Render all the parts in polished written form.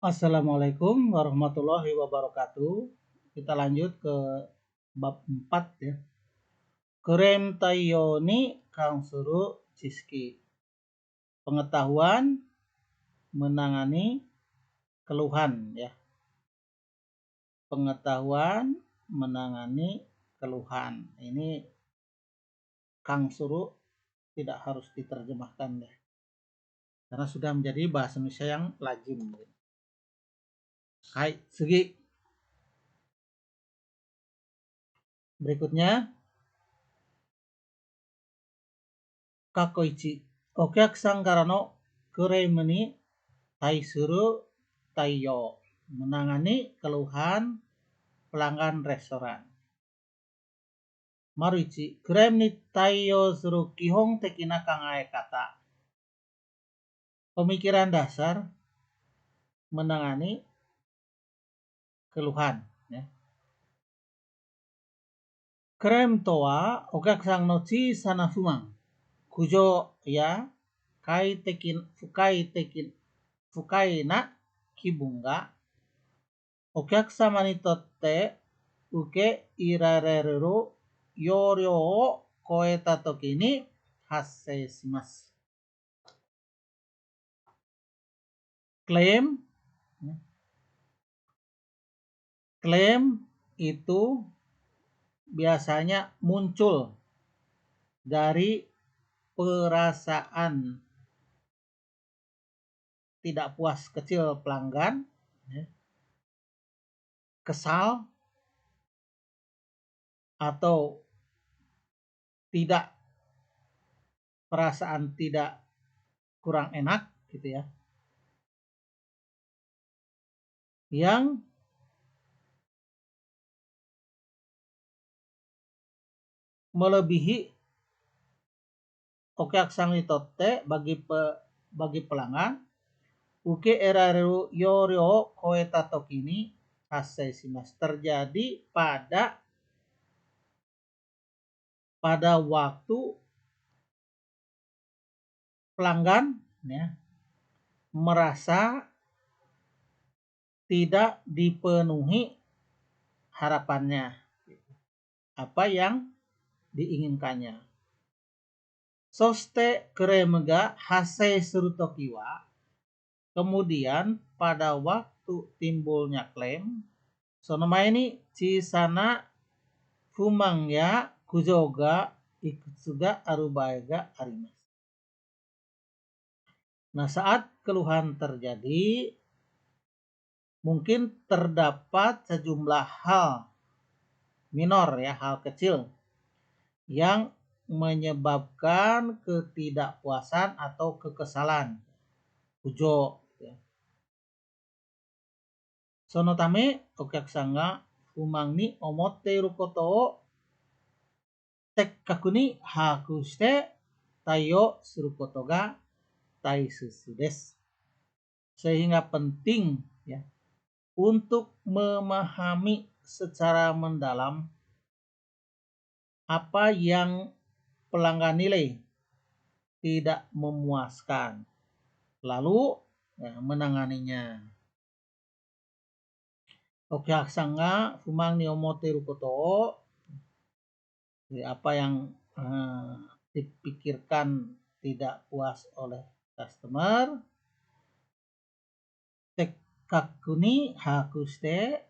Assalamualaikum warahmatullahi wabarakatuh. Kita lanjut ke bab 4 ya. Kurem taiyo ni kang suru ciski. Pengetahuan menangani keluhan ya. Pengetahuan menangani keluhan. Ini kang suru tidak harus diterjemahkan ya. Karena sudah menjadi bahasa Indonesia yang lazim. Hai, Sugi. Berikutnya Kakoichi. Okyakusan kara no kurem ni taisuru taiyo. Menangani keluhan pelanggan restoran. Maruichi. Kurem ni taiyo suru kihong tekina kangae kata. Pemikiran dasar menangani keluhan. Ya. Kurem to wa okyakusan no chisana fumang. Kujo ya fukai na kibun ga okyakusama ni totte uke irareru yoryou o koeta toki ni hassei shimasu. Klaim itu biasanya muncul dari perasaan tidak puas kecil pelanggan, kesal, atau perasaan tidak kurang enak gitu ya, yang melebihi okyakusan ni totte bagi pelanggan uke eraru yoryo koeta toki ni hassei shimasu, terjadi pada waktu pelanggan ya, merasa tidak dipenuhi harapannya, apa yang diinginkannya. Soste kurem ga hassei suru toki wa, kemudian pada waktu timbulnya klaim, sonomae ni chisana fumang ya kujo ga ikutsu ga arubae ga arimasu. Nah, saat keluhan terjadi, mungkin terdapat sejumlah hal minor ya, hal kecil yang menyebabkan ketidakpuasan atau kekesalan. Kujo ya. Sonotame okyakusan ga fumang ni omotteiru koto o sekkaku ni haku shite taiyo suru koto ga taisutsu desu. Sehingga penting ya untuk memahami secara mendalam apa yang pelanggan nilai tidak memuaskan, lalu ya, menanganinya. Okyakusan ga fumang ni omotteiru koto o, apa yang dipikirkan tidak puas oleh customer, sekkaku ni haku shite,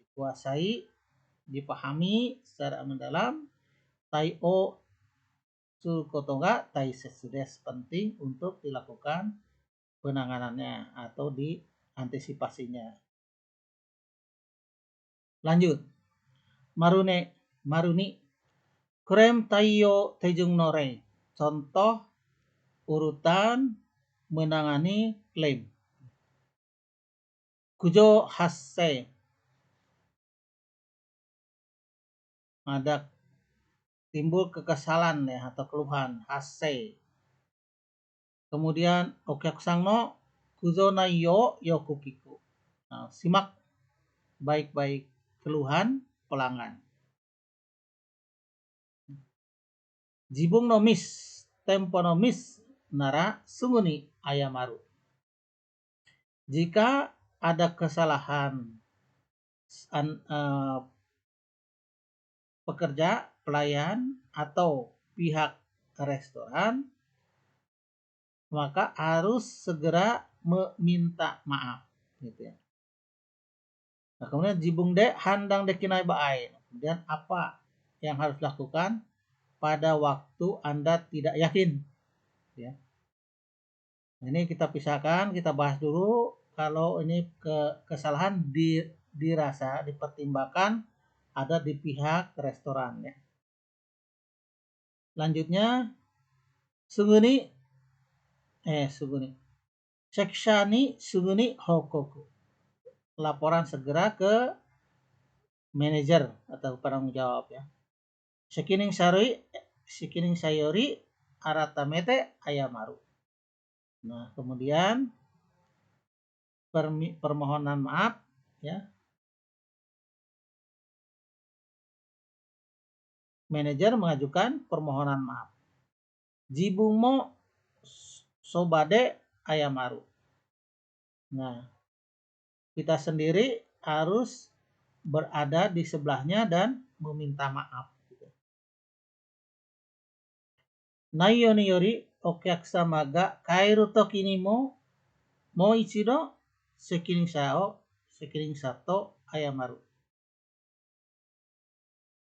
dikuasai, dipahami secara mendalam, tai o suru koto ga taisetsu desu, penting untuk dilakukan penanganannya atau diantisipasinya. Lanjut. Maruni kurem taiyo tejung no rei. Contoh urutan menangani klaim. Kujo hassei, ada timbul kekesalan ya atau keluhan, hassei. Kemudian okyakusan no kujo nai yo yoku kiku. Nah, simak baik-baik keluhan pelanggan. Jibun no miss, tempo no miss nara sumu ni ayamaru. Jika ada kesalahan pekerja, pelayan, atau pihak restoran, maka harus segera meminta maaf, gitu ya. Nah, kemudian jibung de handang de kinai baai. Kemudian apa yang harus dilakukan pada waktu Anda tidak yakin, ya. Nah, ini kita pisahkan, kita bahas dulu kalau ini kesalahan dirasa dipertimbangkan ada di pihak restoran, ya. Lanjutnya suguni sekshani suguni hokoku. Laporan segera ke manajer atau penanggung jawab, ya. Sekining sayori aratamete ayamaru. Nah, kemudian permohonan maaf, ya. Manajer mengajukan permohonan maaf. Jibumo sobade ayamaru. Nah, kita sendiri harus berada di sebelahnya dan meminta maaf. Naiyo ni yori okyakusama ga kairu toki ni mo ichido sekining sato ayamaru.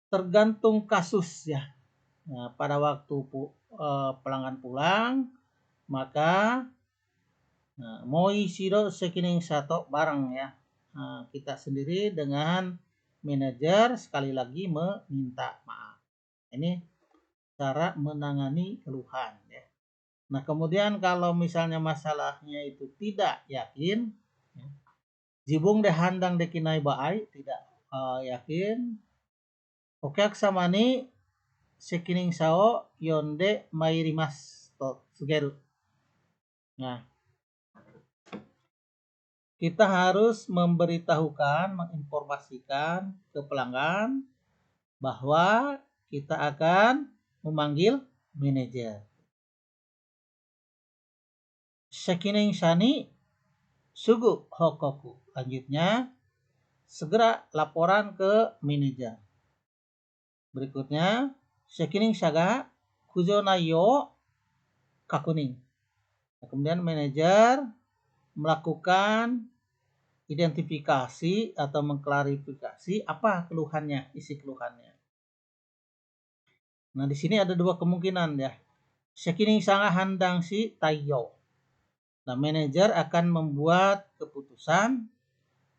Tergantung kasus, ya. Nah, pada waktu pelanggan pulang, maka mo ichido sekining sato bareng, ya. Nah, kita sendiri dengan manajer sekali lagi meminta maaf. Ini cara menangani keluhan, ya. Nah, kemudian kalau misalnya masalahnya itu tidak yakin, ya, jibung de handang de kinai baai, tidak yakin, okyakusama ni sekining sao yonde mairimasu to sugeru. Nah, kita harus memberitahukan, menginformasikan ke pelanggan bahwa kita akan memanggil manajer. Sekining shani sugu hokoku. Lanjutnya, segera laporan ke manajer. Berikutnya, sekining shaga kujo naiyo kakuning. Nah, kemudian manajer melakukan identifikasi atau mengklarifikasi apa keluhannya, isi keluhannya. Nah, di sini ada dua kemungkinan, ya. Sekining sanga handang si taiyo. Nah, manajer akan membuat keputusan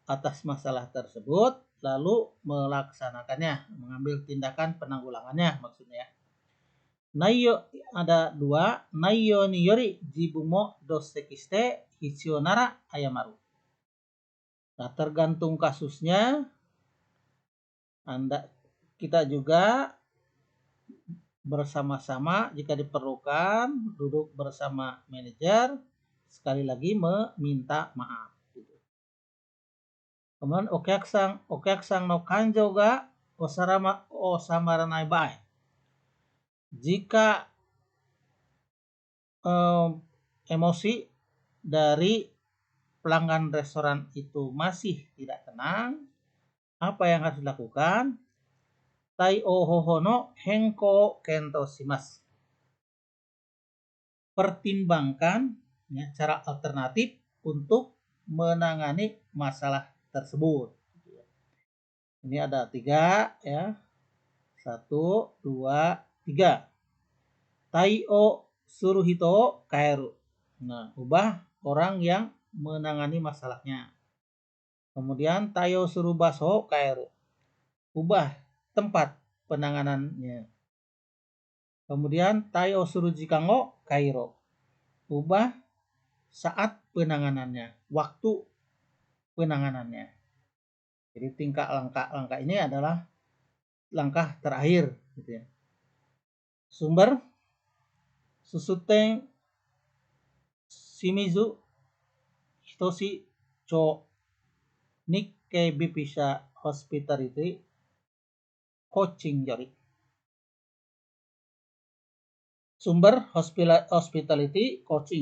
atas masalah tersebut lalu melaksanakannya, mengambil tindakan penanggulangannya maksudnya. Naiyo ada dua, naiyo ni yori jibumo dosekiste hitsio nara ayamaru. Nah, tergantung kasusnya, kita juga bersama-sama jika diperlukan duduk bersama manajer sekali lagi meminta maaf. Kemudian okyaksan no kanjo ga osamaranai bae. Jika emosi dari pelanggan restoran itu masih tidak tenang, apa yang harus dilakukan? Tai o hoho no henko kento shimasu. Pertimbangkan, ya, cara alternatif untuk menangani masalah tersebut. Ini ada 3, ya. 1, 2, 3. Tai o suru hito kaeru. Nah, ubah orang yang menangani masalahnya. Kemudian tayo suru baso kaeru. Ubah tempat penanganannya. Kemudian tayo suru jikango kairo. Ubah saat penanganannya, waktu penanganannya. Jadi tingkah langkah ini adalah langkah terakhir, gitu, ya. Sumber Susuten Shimizu Hitoshi Cho Nikkei Bipisa Hospitality Coaching Yori. Sumber Hospitality Coaching.